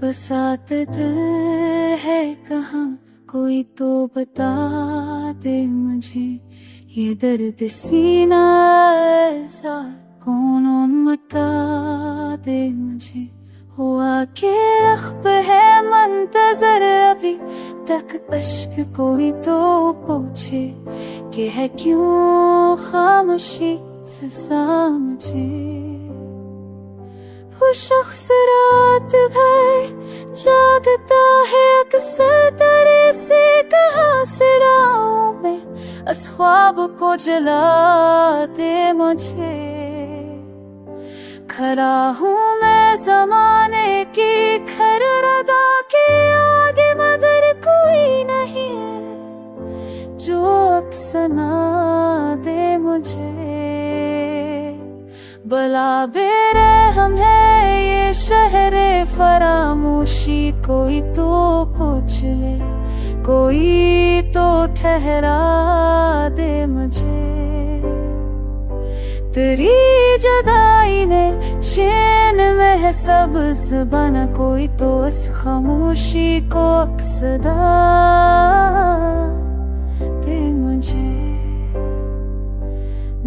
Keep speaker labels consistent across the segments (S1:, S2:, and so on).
S1: बसात दिल है कहाँ, कोई तो बता दे मुझे। ये दर्द सीना ऐसा कौन मिटा दे मुझे। हुआ के रख्ब है मंतजर अभी तक अश्क कोई तो पूछे कि है क्यों खामोशी ससा मुझे। वो शख्स रात भर जागता है अक्सर तरह से, कहाँ से लाऊं मैं इस ख्वाब को जला दे मुझे। खड़ा हूँ मैं ज़माने की खर रदा के आगे, मगर कोई नहीं है जो अक्सना दे मुझे। बला बेरहम है ये शहरे फरामोशी, कोई तो पूछ ले, कोई तो ठहरा दे मुझे। तेरी जुदाई ने चैन में है सब्ज़ बना, कोई तो इस खामोशी को अक्सदा दे मुझे।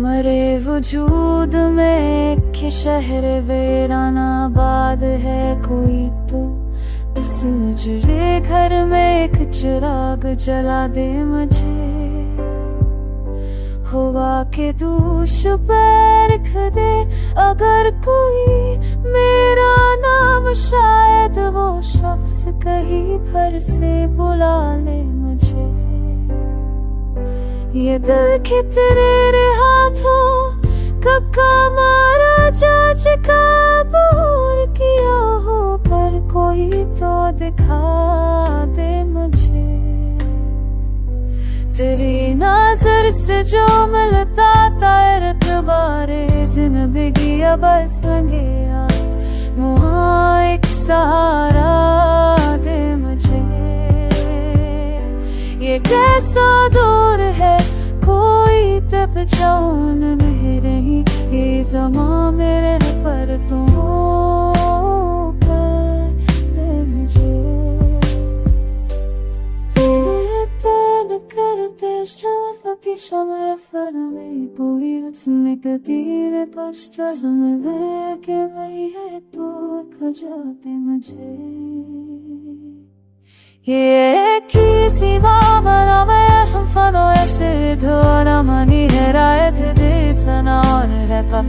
S1: मरे वजूद में एक शहर वीराना आबाद है, कोई तो इस उजड़े घर में एक चिराग जला दे मुझे। हुआ के दूश पैर खदे अगर कोई मेरा नाम, शायद वो शख्स कहीं भर से बुला ले मुझे। ये दिल के तेरे हाथों का मारा जा चुका, भूल किया हो पर कोई तो दिखा दे मुझे। तेरी नजर से जो मिलता था इतबारे जिंदगी बस बन गया, वहाँ एक सहारा दे मुझे। ये कैसा दौर है कोई तब पहचान नहीं रही, ये ज़मां मेरे पर तुम Sommar för mig på ett negative पश्चा समझे के वही है तो खजाते मुझे। ये किसी बाबा में हम फनो ऐसे धोरा मनी है रायत दे सना और है का